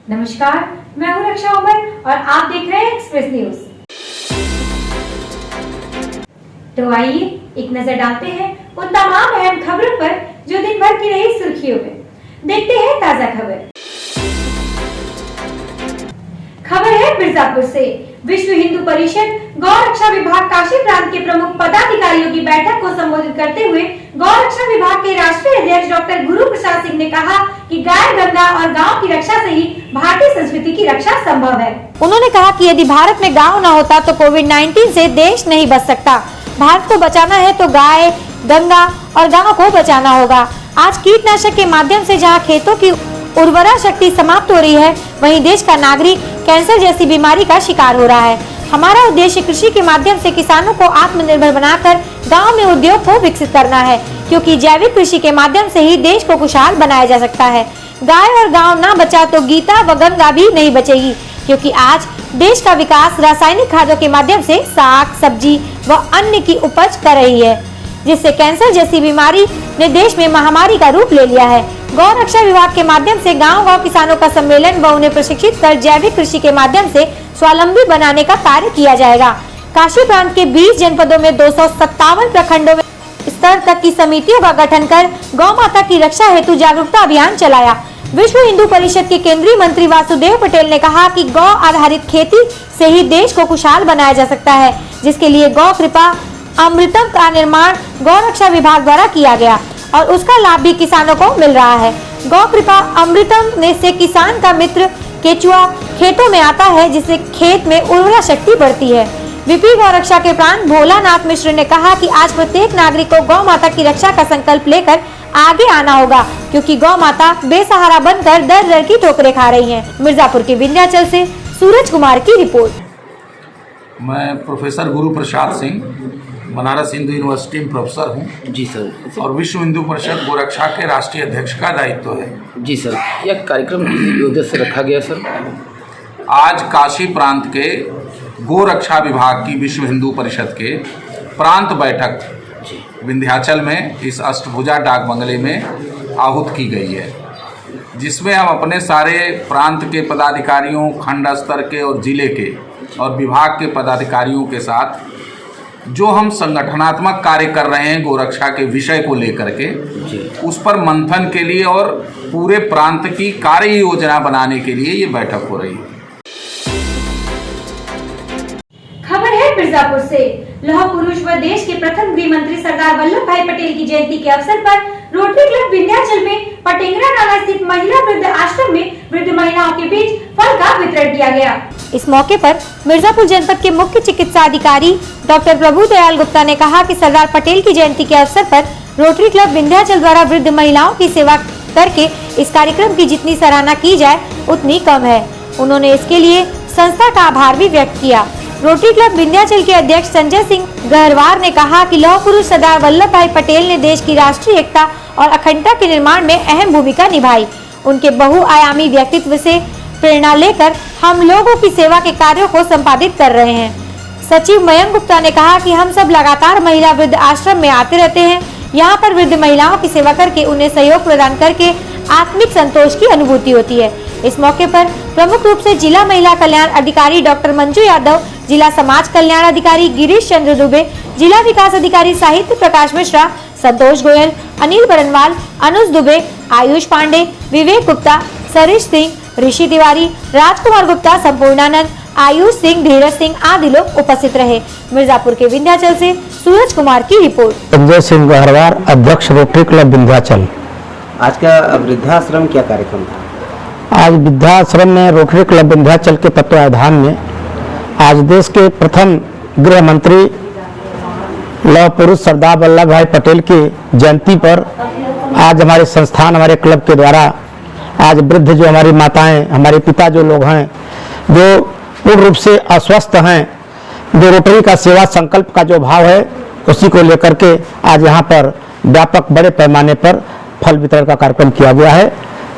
नमस्कार, मैं हूं रक्षा उमर और आप देख रहे हैं एक्सप्रेस न्यूज। तो आइए एक नजर डालते हैं उन तमाम अहम खबरों पर जो दिन भर की रही सुर्खियों में। देखते हैं ताजा खबर। खबर है मिर्जापुर से। विश्व हिंदू परिषद गौ रक्षा विभाग काशी प्रांत के प्रमुख पदाधिकारियों की बैठक को संबोधित करते हुए गौ रक्षा विभाग के राष्ट्रीय अध्यक्ष डॉक्टर गुरु प्रसाद सिंह ने कहा कि गाय, गंगा और गांव की रक्षा से ही भारतीय संस्कृति की रक्षा संभव है। उन्होंने कहा कि यदि भारत में गांव न होता तो कोविड-19 से देश नहीं बच सकता। भारत को बचाना है तो गाय, गंगा और गांव को बचाना होगा। आज कीटनाशक के माध्यम से जहां खेतों की उर्वरा शक्ति समाप्त हो रही है, वहीं देश का नागरिक कैंसर जैसी बीमारी का शिकार हो रहा है। हमारा उद्देश्य कृषि के माध्यम से किसानों को आत्मनिर्भर बनाकर गांव में उद्योग को विकसित करना है, क्योंकि जैविक कृषि के माध्यम से ही देश को खुशहाल बनाया जा सकता है। गाय और गांव ना बचा तो गीता व गंगा भी नहीं बचेगी, क्योंकि आज देश का विकास रासायनिक खादों के माध्यम से साग, सब्जी व अन्न की उपज कर रही है, जिससे कैंसर जैसी बीमारी ने देश में महामारी का रूप ले लिया है। गौ रक्षा विभाग के माध्यम से गांव-गांव किसानों का सम्मेलन व उन्हें प्रशिक्षित कर जैविक कृषि के माध्यम से स्वावलंबी बनाने का कार्य किया जाएगा। काशी प्रांत के 20 जनपदों में 257 प्रखंडों में स्तर तक की समितियों का गठन कर गौ माता की रक्षा हेतु जागरूकता अभियान चलाया। विश्व हिंदू परिषद के केंद्रीय मंत्री वासुदेव पटेल ने कहा कि गौ आधारित खेती से ही देश को खुशहाल बनाया जा सकता है, जिसके लिए गौ कृपा अमृतम का निर्माण गौ रक्षा विभाग द्वारा किया गया और उसका लाभ भी किसानों को मिल रहा है। गौ कृपा अमृतम ने से किसान का मित्र केचुआ खेतों में आता है, जिससे खेत में उर्वरा शक्ति बढ़ती है। विपी गौ रक्षा के प्राण भोलानाथ मिश्र ने कहा कि आज प्रत्येक नागरिक को गौ माता की रक्षा का संकल्प लेकर आगे आना होगा, क्योंकि गौ माता बेसहारा बनकर दर दर की ठोकरें खा रही हैं। मिर्जापुर के विंध्याचल से सूरज कुमार की रिपोर्ट। मैं प्रोफेसर गुरु प्रसाद सिंह बनारस हिंदू यूनिवर्सिटी में प्रोफेसर हूँ। जी सर। और विश्व हिंदू परिषद गोरक्षा के राष्ट्रीय अध्यक्ष का दायित्व है। जी सर। यह कार्यक्रम किस उद्देश्य से रखा गया सर? आज काशी प्रांत के गोरक्षा विभाग की विश्व हिंदू परिषद के प्रांत बैठक विंध्याचल में इस अष्टभुजा डाक बंगले में आहूत की गई है, जिसमें हम अपने सारे प्रांत के पदाधिकारियों, खंड स्तर के और जिले के और विभाग के पदाधिकारियों के साथ जो हम संगठनात्मक कार्य कर रहे हैं गोरक्षा के विषय को लेकर के, उस पर मंथन के लिए और पूरे प्रांत की कार्य योजना बनाने के लिए ये बैठक हो रही है। खबर है मिर्जापुर से। लौह पुरुष व देश के प्रथम गृह मंत्री सरदार वल्लभ भाई पटेल की जयंती के अवसर पर रोटरी क्लब विंध्याचल में पटेंगरा नाला स्थित महिला वृद्ध आश्रम में वृद्ध महिलाओं के बीच फल का वितरण किया गया। इस मौके पर मिर्जापुर जनपद के मुख्य चिकित्सा अधिकारी डॉक्टर प्रभु दयाल गुप्ता ने कहा कि सरदार पटेल की जयंती के अवसर पर रोटरी क्लब विंध्याचल द्वारा वृद्ध महिलाओं की सेवा करके इस कार्यक्रम की जितनी सराहना की जाए उतनी कम है। उन्होंने इसके लिए संस्था का आभार भी व्यक्त किया। रोटरी क्लब विंध्याचल के अध्यक्ष संजय सिंह गहरवार ने कहा कि लौह पुरुष सरदार वल्लभ भाई पटेल ने देश की राष्ट्रीय एकता और अखंडता के निर्माण में अहम भूमिका निभाई। उनके बहुआयामी व्यक्तित्व से प्रेरणा लेकर हम लोगों की सेवा के कार्यों को संपादित कर रहे हैं। सचिव मयंक गुप्ता ने कहा कि हम सब लगातार महिला वृद्ध आश्रम में आते रहते हैं। यहाँ पर वृद्ध महिलाओं की सेवा करके उन्हें सहयोग प्रदान करके आत्मिक संतोष की अनुभूति होती है। इस मौके पर प्रमुख रूप से जिला महिला कल्याण अधिकारी डॉक्टर मंजू यादव, जिला समाज कल्याण अधिकारी गिरीश चंद्र दुबे, जिला विकास अधिकारी साहित्य प्रकाश मिश्रा, संतोष गोयल, अनिल बरनवाल, अनुज दुबे, आयुष पांडे, विवेक गुप्ता, सरिश सिंह, ऋषि तिवारी, राजकुमार गुप्ता, संपूर्णानंद, आयुष सिंह, धीरज सिंह आदि लोग उपस्थित रहे। मिर्जापुर के विंध्याचल से सूरज कुमार की रिपोर्ट। संजय सिंह गहरवार, अध्यक्ष रोटरी क्लब विंध्याचल। आज का वृद्धाश्रम क्या कार्यक्रम था? आज वृद्धाश्रम में रोटरी क्लब विंध्याचल के तत्वावधान में आज देश के प्रथम गृह मंत्री लौह पुरुष सरदार वल्लभ भाई पटेल की जयंती पर आज हमारे संस्थान, हमारे क्लब के द्वारा आज वृद्ध जो हमारी माताएं, हमारे पिता जो लोग हैं, जो पूर्ण रूप से अस्वस्थ हैं, जो रोटरी का सेवा संकल्प का जो भाव है उसी को लेकर के आज यहाँ पर व्यापक बड़े पैमाने पर फल वितरण का कार्यक्रम किया गया है।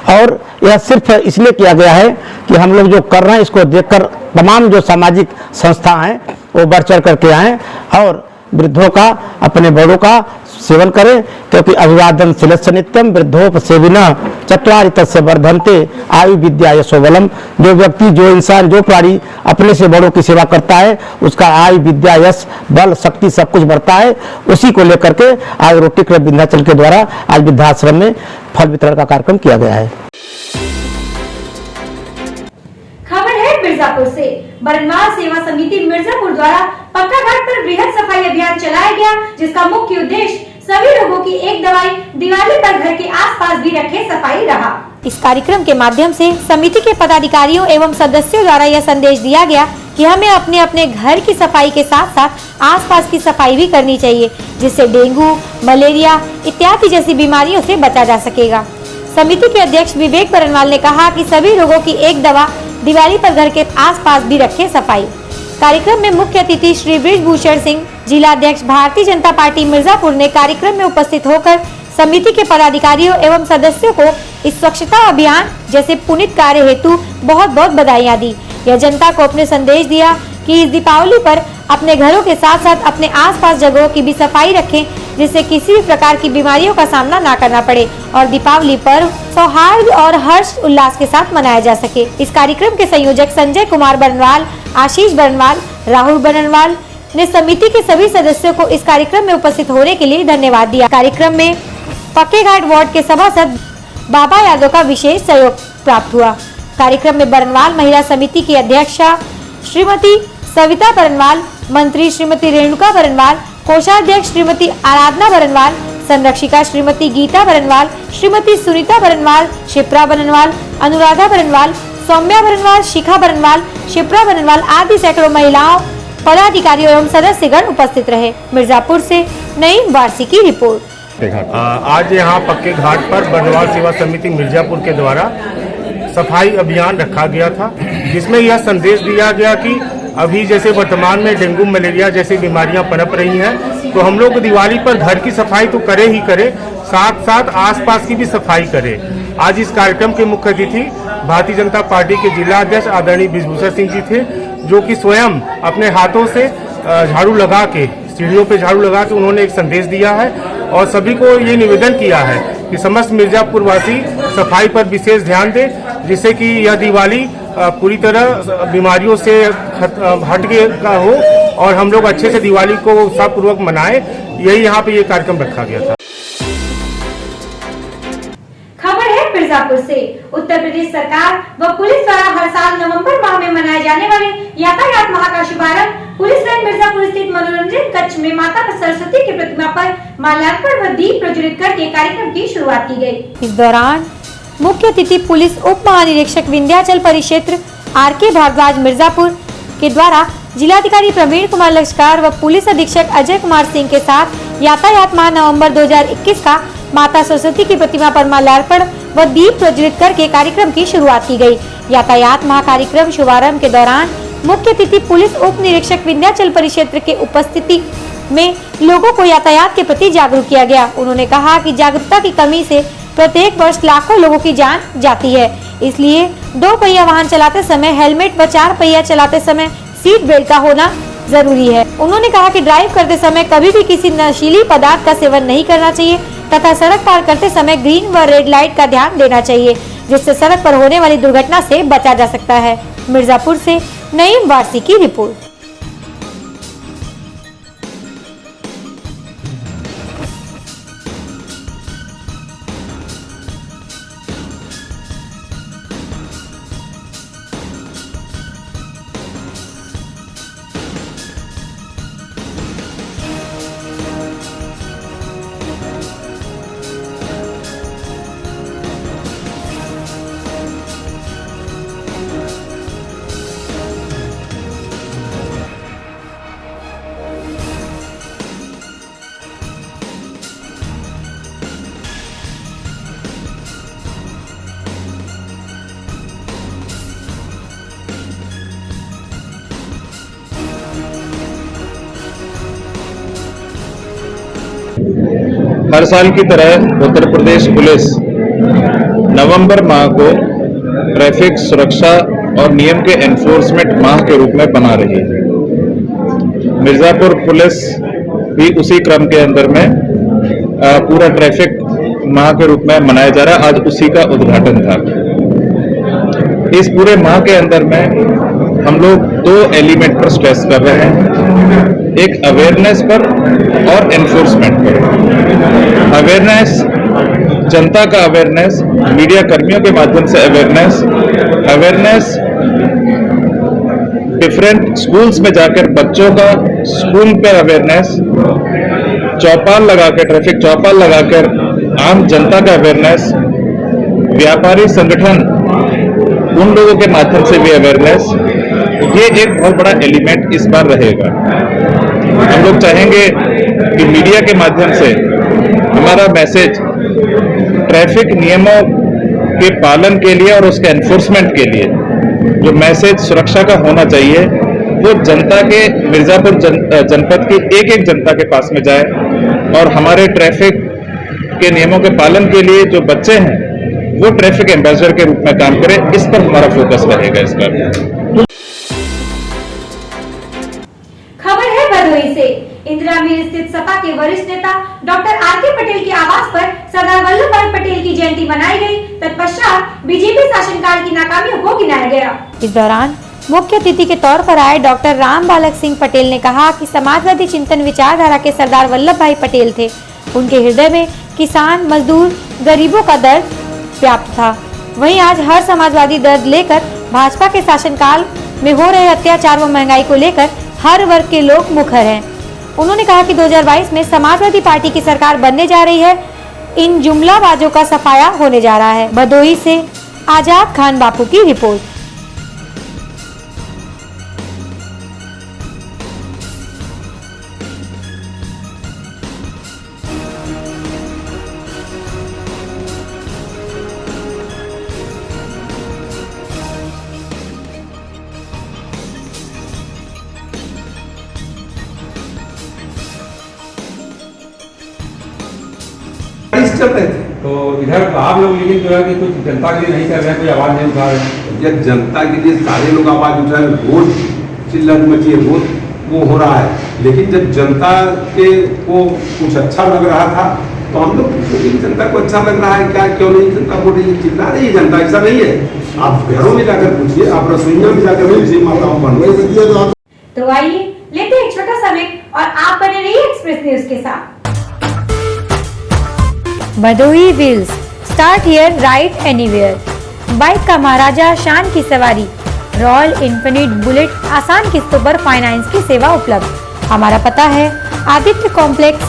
और यह सिर्फ इसलिए किया गया है कि हम लोग जो कर रहे हैं इसको देखकर तमाम जो सामाजिक संस्था हैं वो बढ़ चढ़ करके आएँ और वृद्धों का, अपने बड़ों का सेवन करें, क्योंकि अभिवादन शिलस्य नित्यम वृद्धोपसेविनः चत्वारि तस्य वर्धन्ते आयु विद्या यशो बलम। जो व्यक्ति, जो इंसान, जो प्राणी अपने से बड़ों की सेवा करता है उसका आयु विद्या यश बल शक्ति सब कुछ बढ़ता है। उसी को लेकर के आज रोटरी क्लब विंध्याचल के द्वारा आज वृद्धाश्रम में फल वितरण का कार्यक्रम किया गया है। खबर है मिर्जापुर से। बरनवाल सेवा समिति मिर्जापुर द्वारा पक्का घाट पर वृहद सफाई अभियान चलाया गया, जिसका मुख्य उद्देश्य सभी लोगों की एक दवाई दिवाली पर घर के आसपास भी रखे सफाई रहा। इस कार्यक्रम के माध्यम से समिति के पदाधिकारियों एवं सदस्यों द्वारा यह संदेश दिया गया कि हमें अपने अपने घर की सफाई के साथ साथ आसपास की सफाई भी करनी चाहिए, जिससे डेंगू, मलेरिया इत्यादि जैसी बीमारियों से बचा जा सकेगा। समिति के अध्यक्ष विवेक बरनवाल ने कहा कि सभी लोगों की एक दवा दिवाली पर घर के आसपास भी रखें सफाई। कार्यक्रम में मुख्य अतिथि श्री बृजभूषण सिंह, जिला अध्यक्ष भारतीय जनता पार्टी मिर्जापुर ने कार्यक्रम में उपस्थित होकर समिति के पदाधिकारियों एवं सदस्यों को इस स्वच्छता अभियान जैसे पुनीत कार्य हेतु बहुत बहुत बधाइयां दी। यह जनता को अपने संदेश दिया कि इस दीपावली पर अपने घरों के साथ साथ अपने आसपास जगहों की भी सफाई रखें, जिससे किसी भी प्रकार की बीमारियों का सामना ना करना पड़े और दीपावली पर्व सौहार्द और हर्ष उल्लास के साथ मनाया जा सके। इस कार्यक्रम के संयोजक संजय कुमार बरनवाल, आशीष बरनवाल, राहुल बरनवाल ने समिति के सभी सदस्यों को इस कार्यक्रम में उपस्थित होने के लिए धन्यवाद दिया। कार्यक्रम में पक्के घाट वार्ड के सभासद बाबा यादव का विशेष सहयोग प्राप्त हुआ। कार्यक्रम में बरनवाल महिला समिति की अध्यक्षा श्रीमती सविता बरनवाल, मंत्री श्रीमती रेणुका बरनवाल, कोषाध्यक्ष श्रीमती आराधना बरनवाल, संरक्षिका श्रीमती गीता बरनवाल, श्रीमती सुनीता बरनवाल, शिप्रा बरनवाल, अनुराधा बरनवाल, सौम्या बरनवाल, शिखा बरनवाल, शिप्रा बरनवाल आदि सैकड़ों महिलाओं, पदाधिकारियों एवं सदस्यगण उपस्थित रहे। मिर्जापुर से नईम वारसी की रिपोर्ट। आज यहाँ पक्के घाट पर बरनवाल सेवा समिति मिर्जापुर के द्वारा सफाई अभियान रखा गया था, जिसमें यह संदेश दिया गया कि अभी जैसे वर्तमान में डेंगू मलेरिया जैसी बीमारियां पनप रही हैं, तो हम लोग दिवाली पर घर की सफाई तो करें ही करें, साथ साथ आसपास की भी सफाई करें। आज इस कार्यक्रम के मुख्य अतिथि भारतीय जनता पार्टी के जिला अध्यक्ष आदरणीय बृजभूषण सिंह जी थे, जो कि स्वयं अपने हाथों से झाड़ू लगा के, सीढ़ियों पे झाड़ू लगा के उन्होंने एक संदेश दिया है और सभी को ये निवेदन किया है कि समस्त मिर्जापुर वासी सफाई पर विशेष ध्यान दें, जिससे कि यह दिवाली पूरी तरह बीमारियों से हट के का हो और हम लोग अच्छे से दिवाली को उत्साहपूर्वक मनाएं। यही यहाँ पे ये कार्यक्रम रखा गया था। खबर है मिर्जापुर से। उत्तर प्रदेश सरकार व पुलिस द्वारा हर साल नवंबर माह में मनाए जाने वाले यातायात माह का शुभारंभ पुलिस लाइन मिर्जापुर स्थित मनोरंजन कक्ष में माता सरस्वती की प्रतिमा पर माल्यार्पण व दीप प्रज्वलित करके कार्यक्रम की शुरुआत की गई। इस दौरान मुख्य अतिथि पुलिस उप महानिरीक्षक विंध्याचल परिक्षेत्र आर.के. भारद्वाज मिर्जापुर के द्वारा जिलाधिकारी प्रवीण कुमार लश्कर व पुलिस अधीक्षक अजय कुमार सिंह के साथ यातायात माह नवंबर 2021 का माता सरस्वती की प्रतिमा पर माल्यार्पण व दीप प्रज्वलित करके कार्यक्रम की शुरुआत की गई। यातायात माह कार्यक्रम शुभारंभ के दौरान मुख्य अतिथि पुलिस उप निरीक्षक विंध्याचल परिक्षेत्र के उपस्थिति में लोगों को यातायात के प्रति जागरूक किया गया। उन्होंने कहा कि जागरूकता की कमी से प्रत्येक वर्ष लाखों लोगों की जान जाती है, इसलिए 2 पहिया वाहन चलाते समय हेलमेट व 4 पहिया चलाते समय सीट बेल्ट का होना जरूरी है। उन्होंने कहा कि ड्राइव करते समय कभी भी किसी नशीली पदार्थ का सेवन नहीं करना चाहिए तथा सड़क पार करते समय ग्रीन व रेड लाइट का ध्यान देना चाहिए, जिससे सड़क पर होने वाली दुर्घटना से बचा जा सकता है। मिर्जापुर से नईम वारसी की रिपोर्ट। हर साल की तरह उत्तर प्रदेश पुलिस नवंबर माह को ट्रैफिक सुरक्षा और नियम के एनफोर्समेंट माह के रूप में बना रही है। मिर्जापुर पुलिस भी उसी क्रम के अंदर में पूरा ट्रैफिक माह के रूप में मनाया जा रहा है। आज उसी का उद्घाटन था। इस पूरे माह के अंदर में हम लोग 2 एलिमेंट पर स्ट्रेस कर रहे हैं, एक अवेयरनेस पर और एनफोर्समेंट पर। अवेयरनेस, जनता का अवेयरनेस, मीडिया कर्मियों के माध्यम से अवेयरनेस डिफरेंट स्कूल्स में जाकर बच्चों का स्कूल पर अवेयरनेस, चौपाल लगाकर, ट्रैफिक चौपाल लगाकर आम जनता का अवेयरनेस, व्यापारी संगठन उन लोगों के माध्यम से भी अवेयरनेस, ये एक बहुत बड़ा एलिमेंट इस बार रहेगा। हम लोग चाहेंगे कि मीडिया के माध्यम से हमारा मैसेज ट्रैफिक नियमों के पालन के लिए और उसके एनफोर्समेंट के लिए जो मैसेज सुरक्षा का होना चाहिए वो जनता के, मिर्जापुर जनपद की एक जनता के पास में जाए और हमारे ट्रैफिक के नियमों के पालन के लिए जो बच्चे हैं वो ट्रैफिक एम्बेसडर के रूप में काम करें। इस पर हमारा फोकस रहेगा इस बार। खबर है भदोही से। इंदिरा मीर स्थित सपा के वरिष्ठ नेता डॉक्टर आर.के. पटेल के आवास पर सरदार वल्लभ भाई पटेल की जयंती मनाई गई। तत्पश्चात बीजेपी शासनकाल की नाकामियों को गिनाया गया। इस दौरान मुख्य अतिथि के तौर पर आए डॉक्टर राम बालक सिंह पटेल ने कहा कि समाजवादी चिंतन विचारधारा के सरदार वल्लभ भाई पटेल थे। उनके हृदय में किसान, मजदूर, गरीबों का दर्द व्याप्त था। वहीं आज हर समाजवादी दर्द लेकर भाजपा के शासनकाल में हो रहे अत्याचार व महंगाई को लेकर हर वर्ग के लोग मुखर हैं। उन्होंने कहा कि 2022 में समाजवादी पार्टी की सरकार बनने जा रही है। इन जुमलाबाजों का सफाया होने जा रहा है। भदोही से आजाद खान बापू की रिपोर्ट। चल रहे थे तो इधर आप लोग लेकिन जो है कि कुछ जनता के लिए नहीं कर रहे हैं, कोई आवाज नहीं उठा रहे हैं। जब जनता के लिए सारे लोग आवाज उठा रहे, बहुत चिल्लत मची है, बहुत वो हो रहा है। लेकिन जब जनता के को कुछ अच्छा लग रहा था तो हम लोग पूछे कि जनता को अच्छा लग रहा है क्या, क्यों नहीं जनता बोल रही है, चिल्ला रही है जनता। ऐसा नहीं है, आप घरों में जाकर पूछिए, आप रसोइयों में जाकर पूछिए, माताओं बन। तो आइए लेते हैं एक छोटा सा ब्रेक और आप बने रहिए एक्सप्रेस न्यूज के साथ। Bhadohi wheels, start here ride anywhere. Bike का महाराजा, शान की सवारी, रॉयल इन्फिनिट बुलेट, आसान किस्तों पर फाइनेंस की सेवा उपलब्ध। हमारा पता है आदित्य कॉम्प्लेक्स,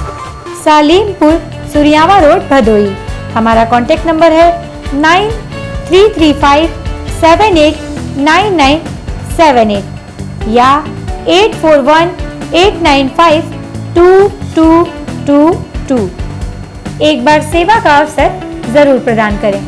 सालीमपुर, सुरियावा रोड, भदोही। हमारा कॉन्टेक्ट नंबर है 9335789978 या 8418952222। एक बार सेवा का अवसर जरूर प्रदान करें।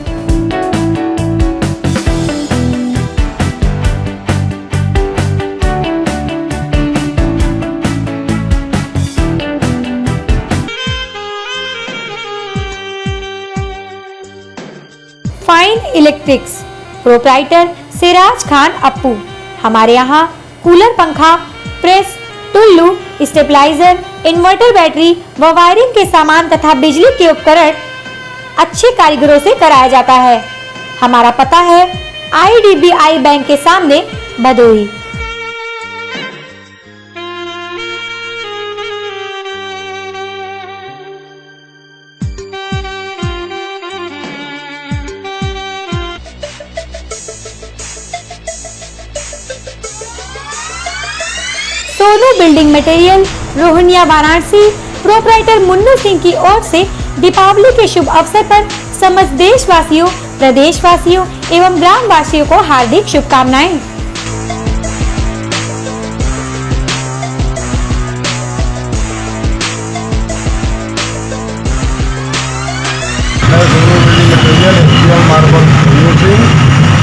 Fine electrics, proprietor Siraj Khan Appu. हमारे यहाँ कूलर, पंखा, press, Tullu, stabiliser, inverter, battery व वायरिंग के सामान तथा बिजली के उपकरण अच्छे कारीगरों से कराया जाता है। हमारा पता है IDBI बैंक के सामने, Bhadohi. Sonu building material, Rohania, Varanasi. Proprietor Munnu Singh की ओर से दीपावली के शुभ अवसर पर समस्त देशवासियों, प्रदेशवासियों एवं ग्रामवासियों को हार्दिक शुभकामनाएं।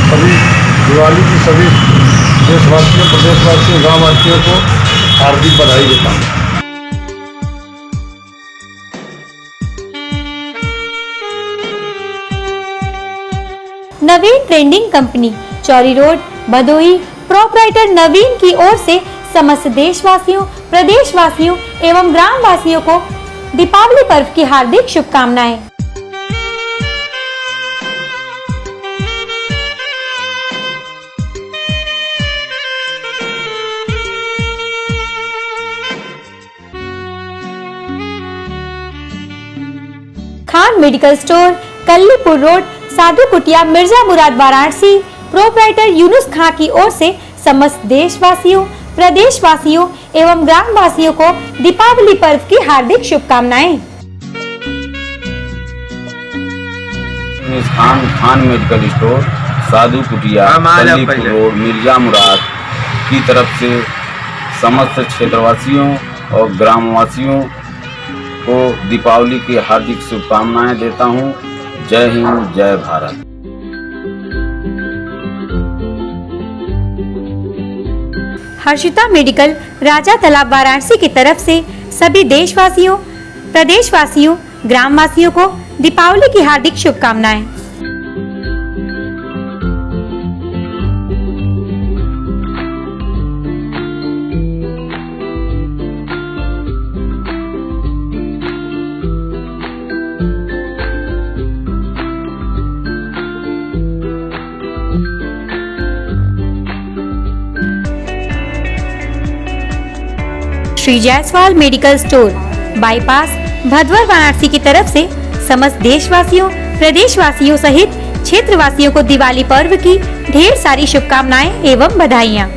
सभी दिवाली की सभी देशवासियों, प्रदेशवासियों, गाँववासियों को हार्दिक बधाई देता हूँ। Naveen trending company, Chauri road, Bhadohi. Proprietor Naveen की ओर से समस्त देशवासियों, प्रदेशवासियों एवं ग्रामवासियों को दीपावली पर्व की हार्दिक शुभकामनाएं। Khan medical store, Kallipur road, Sadhu Kutiya, Mirza Murad, Varanasi. Proprietor Yunus Khan की ओर से समस्त देशवासियों, प्रदेशवासियों एवं ग्रामवासियों को दीपावली पर्व की हार्दिक शुभकामनाएं। खान मेडिकल स्टोर, साधु कुटिया, कल्लीपुर रोड, मिर्जा मुराद की तरफ से समस्त क्षेत्रवासियों और ग्रामवासियों को दीपावली की हार्दिक शुभकामनाएं देता हूं। जय हिंद, जय भारत। हर्षिता मेडिकल, राजा तालाब, वाराणसी की तरफ से सभी देशवासियों, प्रदेशवासियों, ग्रामवासियों को दीपावली की हार्दिक शुभकामनाएं। Shri Jaiswal medical store, bypass, Bhadwar, Varanasi की तरफ से समस्त देशवासियों, प्रदेशवासियों सहित क्षेत्रवासियों को दिवाली पर्व की ढेर सारी शुभकामनाएं एवं बधाइयां।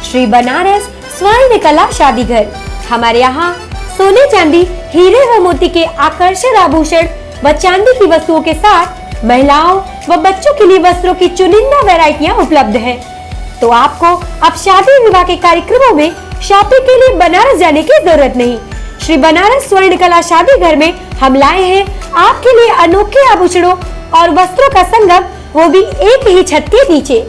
श्री बनारस स्वर्ण कला शादी घर। हमारे यहाँ सोने, चांदी, हीरे व मोती के आकर्षक आभूषण व चांदी की वस्तुओं के साथ महिलाओं व बच्चों के लिए वस्त्रों की चुनिंदा वैरायटियाँ उपलब्ध हैं। तो आपको अब शादी विवाह के कार्यक्रमों में शॉपिंग के लिए बनारस जाने की जरूरत नहीं। श्री बनारस स्वर्ण कला शादी घर में हम लाए हैं आपके लिए अनोखे आभूषणों और वस्त्रों का संगम, वो भी एक ही छत के नीचे।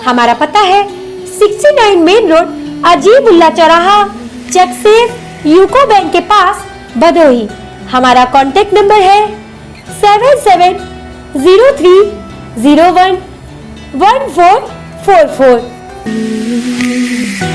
हमारा पता है 69 मेन रोड, अजीबुल्ला चौराहा, चेकसेफ यूको बैंक के पास, भदोही। हमारा कॉन्टेक्ट नंबर है 7703011444।